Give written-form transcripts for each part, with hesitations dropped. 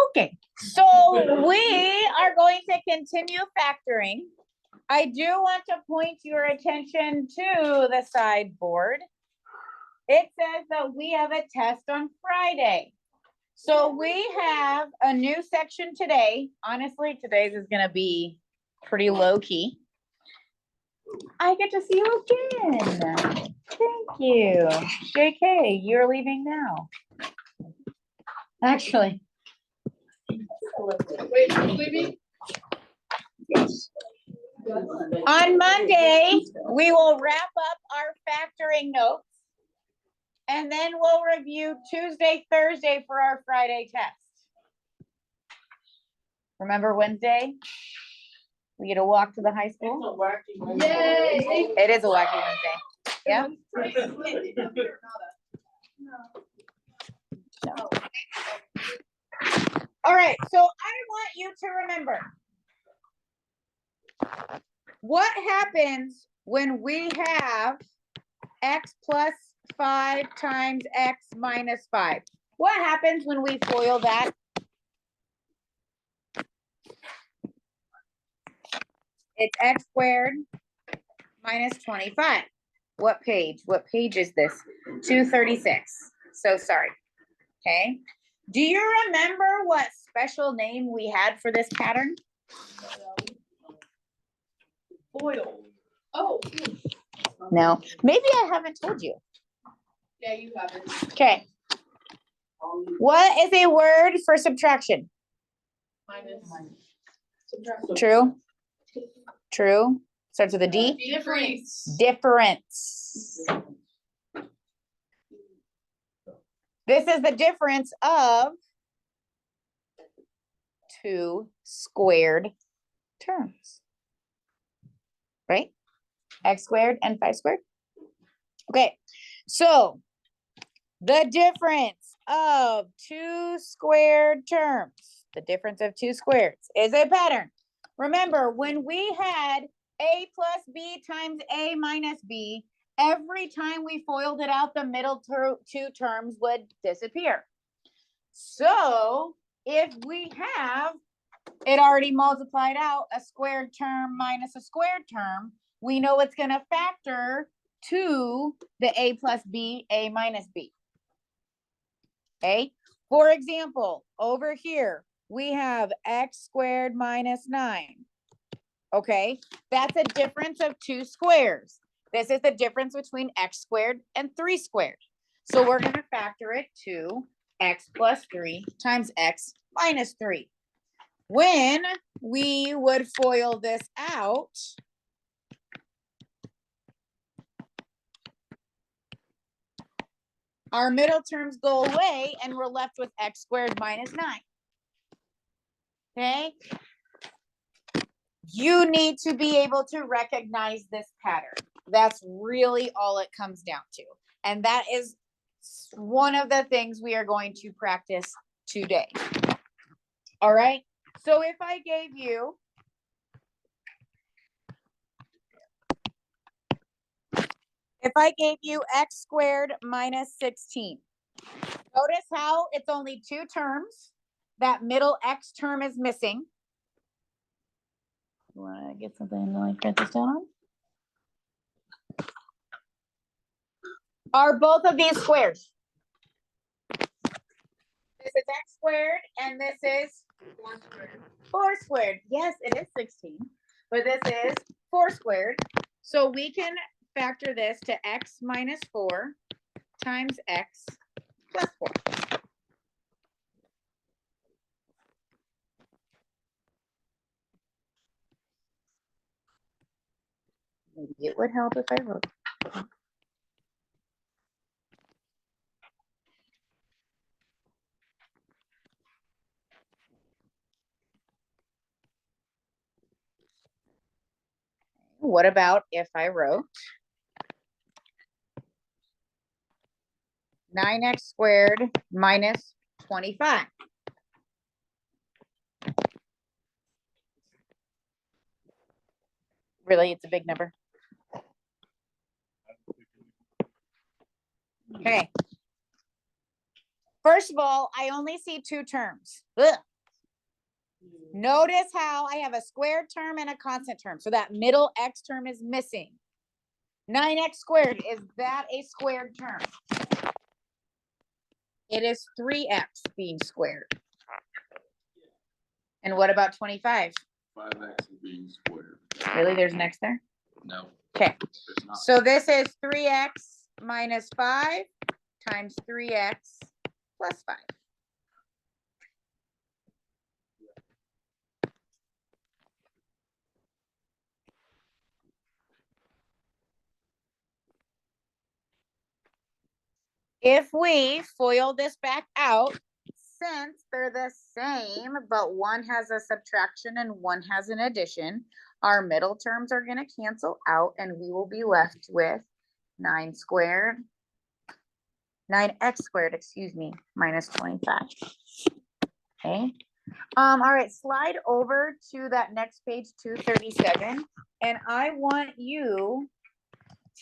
Okay, so we are going to continue factoring. I do want to point your attention to the sideboard. It says that we have a test on Friday. So we have a new section today. Honestly, today's is going to be pretty low key. I get to see you again. Thank you. JK, you're leaving now. Actually. Wait, who's leaving? On Monday, we will wrap up our factoring notes. And then we'll review Tuesday, Thursday for our Friday test. Remember Wednesday? We get a walk to the high school? Yay! It is a wacky Wednesday. Yeah. No. All right, so I want you to remember what happens when we have x plus 5 times x minus 5. What happens when we FOIL that? It's x squared minus 25. What page? What page is this? 236. So sorry. Okay. Do you remember what special name we had for this pattern? Foil. Oh. No. Maybe I haven't told you. Yeah, you haven't. Okay. What is a word for subtraction? Minus. True. True. Starts with a D. Difference. Difference. This is the difference of two squared terms. Right? X squared and 5 squared. Okay. So the difference of two squared terms, the difference of two squares is a pattern. Remember, when we had a plus b times a minus b, every time we FOILed it out, the middle two terms would disappear. So if we have it already multiplied out, a squared term minus a squared term, we know it's going to factor to the a plus b, a minus b. Okay. For example, over here, we have x squared minus 9. Okay. That's a difference of two squares. This is the difference between x squared and 3 squared. So we're going to factor it to x plus 3 times x minus 3. When we would FOIL this out, our middle terms go away and we're left with x squared minus 9. Okay? You need to be able to recognize this pattern. That's really all it comes down to. And that is one of the things we are going to practice today. All right? So if I gave you x squared minus 16, notice how it's only two terms. That middle x term is missing. You want to get something to like write this down on? Are both of these squares? This is x squared and this is 4 squared. Yes, it is 16, but this is 4 squared. So we can factor this to x minus 4 times x plus 4. Maybe it would help if I wrote. What about if I wrote 9x squared minus 25? Really, it's a big number. Okay. First of all, I only see two terms. Ugh. Notice how I have a squared term and a constant term. So that middle x term is missing. 9x squared, is that a squared term? It is 3x being squared. And what about 25? 5x is being squared. Really, there's an x there? No. Okay, There's not. so this is 3x minus 5 times 3x plus 5. If we FOIL this back out, since they're the same, but one has a subtraction and one has an addition, our middle terms are gonna cancel out and we will be left with 9x squared, excuse me, minus 25. Okay. All right, slide over to that next page, 237, and I want you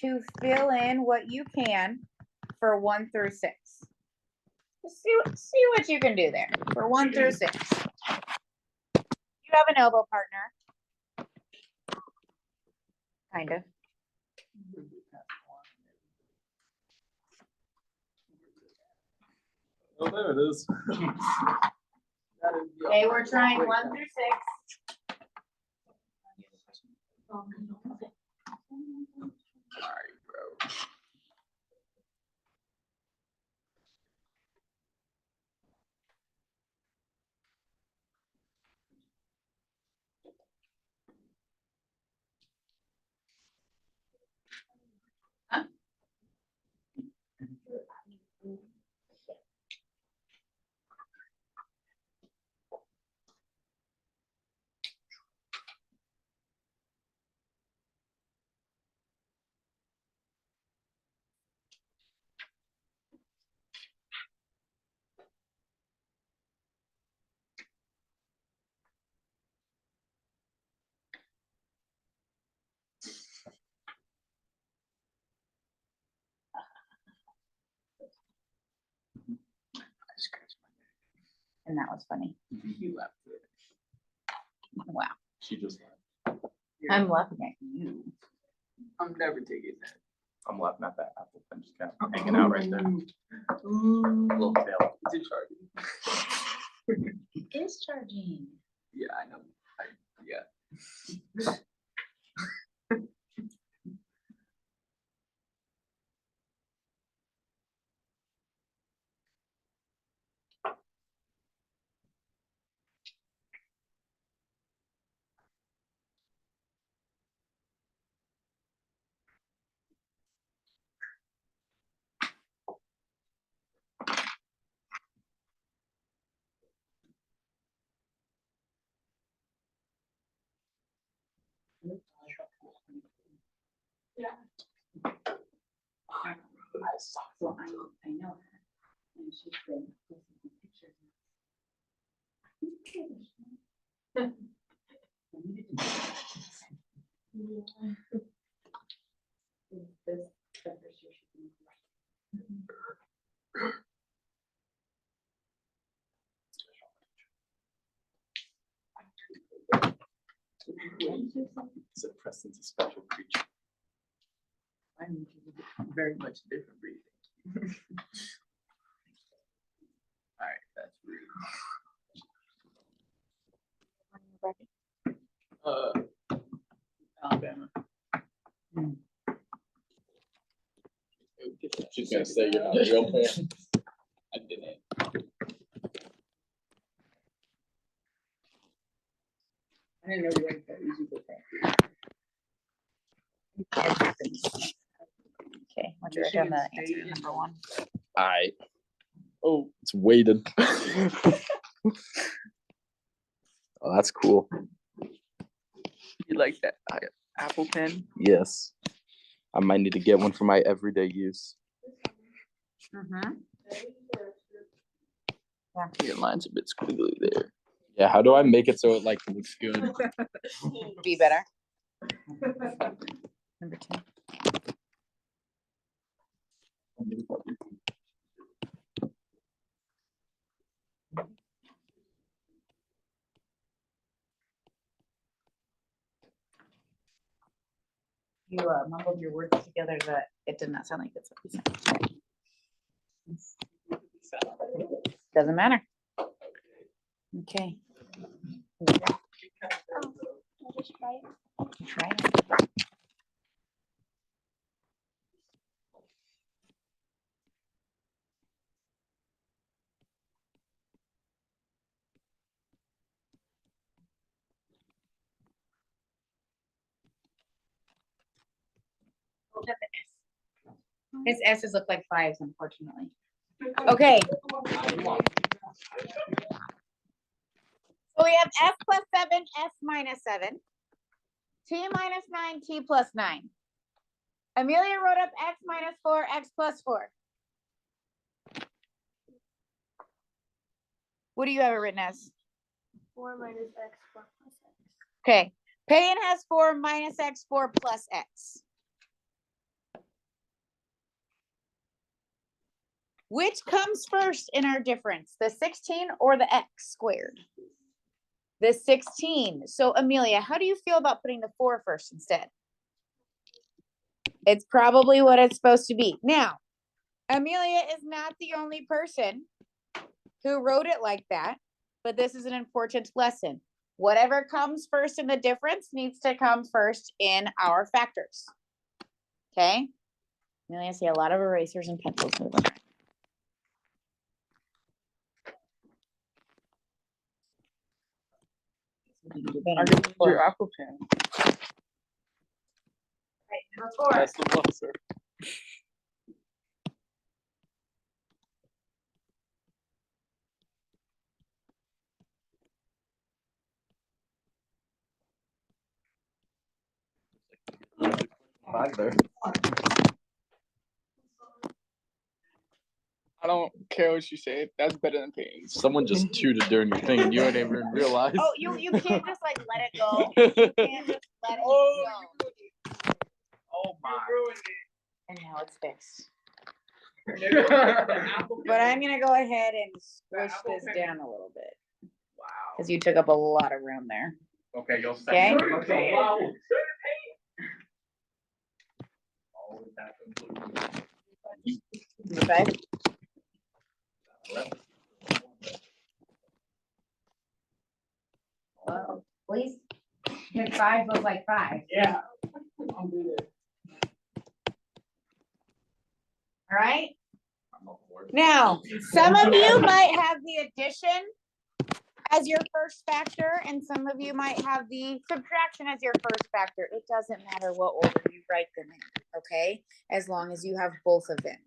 to fill in what you can for 1 through 6. See what you can do there for 1 through 6. You have an elbow partner. Kind of. Oh, there it is. They were trying 1 through 6. Alright, bro. And that was funny. You left it. Wow. She just left. I'm laughing at you. I'm never taking that. I'm laughing at that apple. I'm just kind of hanging out right there. Little tail. Is it charging? It is charging. Yeah, I know. Yeah. Well, I know her. And she's been posting pictures. Said Preston's a special creature. I'm very much different breeding. Alright, that's rude. Alabama. She's gonna say you're not a real fan. I didn't. I didn't know you liked that easy book. Okay, why don't you write down the answer number 1? Alright. Oh, it's weighted. Oh, that's cool. You like that Apple Pen? Yes. I might need to get one for my everyday use. Mm-hmm. Your line's a bit squiggly there. Yeah, how do I make it so it like looks good? Be better. Number 2. You mumbled your words together that it did not sound like that's what you said. Doesn't matter. Okay. Try it. Look at the S. His S's look like fives, unfortunately. Okay. So we have S plus 7, S minus 7, T minus 9, T plus 9. Amelia wrote up X minus 4, X plus 4. What do you have it written as? 4 minus x 4 plus x. Okay. Payne has 4 minus X, 4 plus X. Which comes first in our difference, the 16 or the X squared? The 16. So Amelia, how do you feel about putting the 4 first instead? It's probably what it's supposed to be. Now, Amelia is not the only person who wrote it like that, but this is an important lesson. Whatever comes first in the difference needs to come first in our factors. Okay? Amelia, I see a lot of erasers and pencils moving around. I can use your Apple Pen. That's the buzzer. Five there. I don't care what you say. That's better than Payne's. Someone just tooted during your thing and you didn't even realize. Oh, you can't just like let it go. You can't just let it go. Oh my. And now it's fixed. But I'm gonna go ahead and squish this down a little bit. Wow. Because you took up a lot of room there. Okay, you'll Okay. say. Okay. Well, please. His 5 look like 5. Yeah. I'll do it. All right. Now, some of you might have the addition as your first factor, and some of you might have the subtraction as your first factor. It doesn't matter what order you write them in, okay? As long as you have both of them.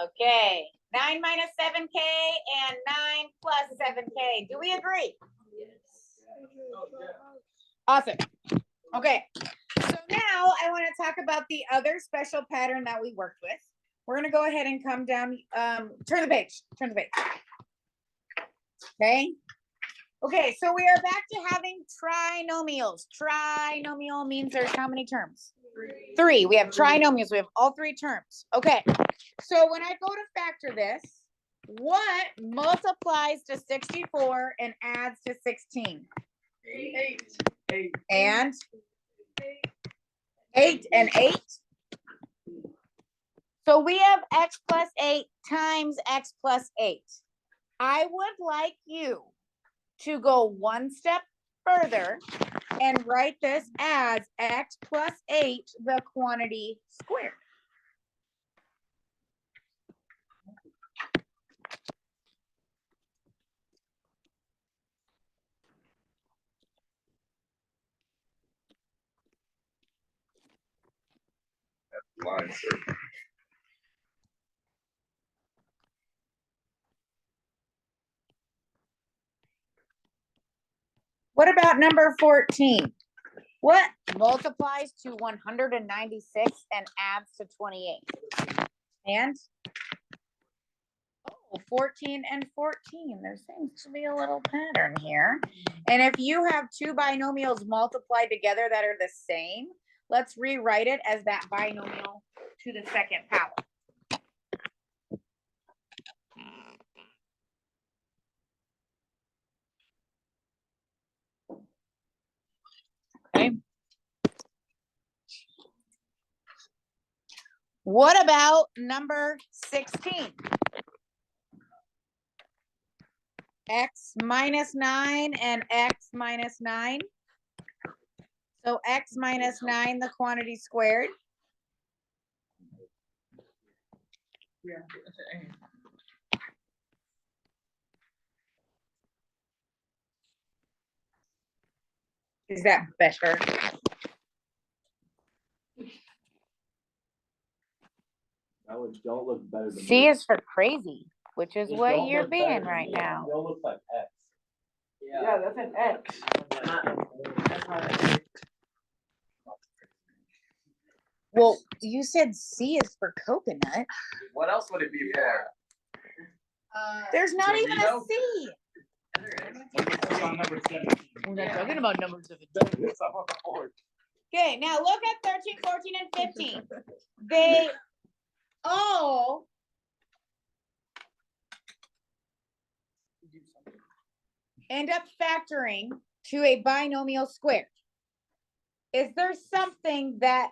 Okay. 9 minus 7K and 9 plus 7K. Do we agree? Awesome. Okay. So now I want to talk about the other special pattern that we worked with. We're going to go ahead and come down, turn the page. Okay. Okay, so we are back to having trinomials. Trinomial means there's how many terms? 3. We have trinomials. We have all 3 terms. Okay, so when I go to factor this, what multiplies to 64 and adds to 16? 8. And 8 and 8. So we have x plus 8 times x plus 8. I would like you to go one step further and write this as x plus 8, the quantity squared. Line, sir. What about number 14? What multiplies to 196 and adds to 28? And? Oh, 14 and 14. There seems to be a little pattern here. And if you have 2 binomials multiplied together that are the same, let's rewrite it as that binomial to the second power. Okay. What about number 16? X minus 9 and x minus 9. So x minus 9, the quantity squared. Yeah. Is that better? Don't look better than C me. is for crazy, which is Just what don't you're look better being than right me. now. Don't look like X. Yeah, that's an X. That's not an X. Well, you said C is for coconut. What else would it be for? There's not even a Dorito? C. We're not talking about numbers of it. It's up on the board. Okay, now look at 13, 14, and 15. They all end up factoring to a binomial squared. Is there something that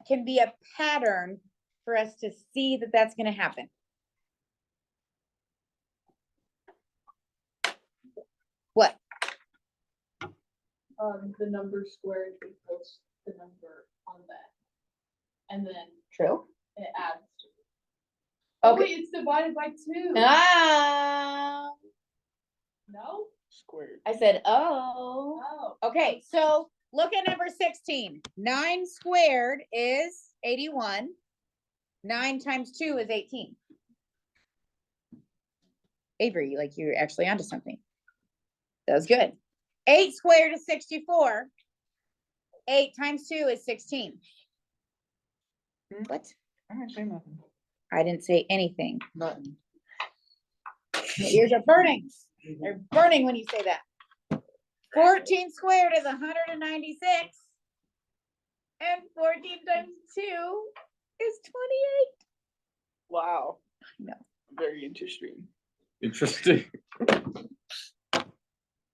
can be a pattern for us to see that that's going to happen? What? The number squared equals the number on that. And then True. it adds. Oh, Okay. wait, it's divided by 2. Ah, No? Squared. I said, oh. Oh. Okay, so look at number 16. 9 squared is 81. 9 times 2 is 18. Avery, like you're actually onto something. That was good. 8 squared is 64. 8 times 2 is 16. What? I didn't say nothing. I didn't say anything. Nothing. Your ears are burning. They're burning when you say that. 14 squared is 196. And 14 times 2 is 28. Wow. No. Very interesting. Interesting.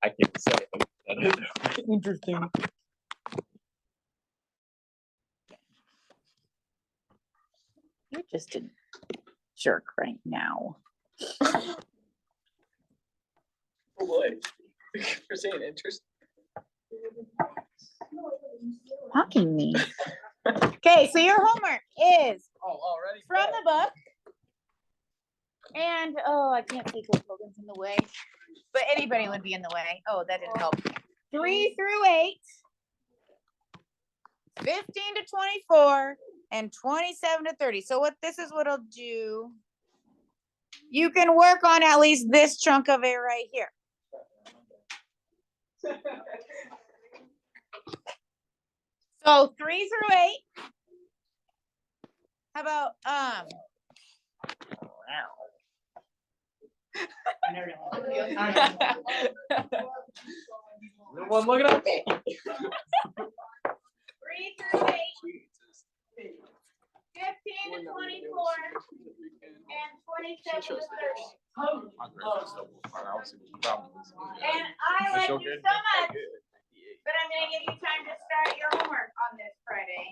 I can't say it. Interesting. You're just a jerk right now. Oh boy. For saying interesting. Mocking me. Okay, so your homework is Oh, already? from the book. And, oh, I can't see because Logan's in the way. But anybody would be in the way. Oh, that didn't help. 3 through 8. 15 to 24. And 27 to 30. So what this is what I'll do. You can work on at least this chunk of it right here. So 3 through 8. How about One looking at me. 3 through 8. 15 to 24 and 27 to 30. And I like you so much, but I'm gonna give you time to start your homework.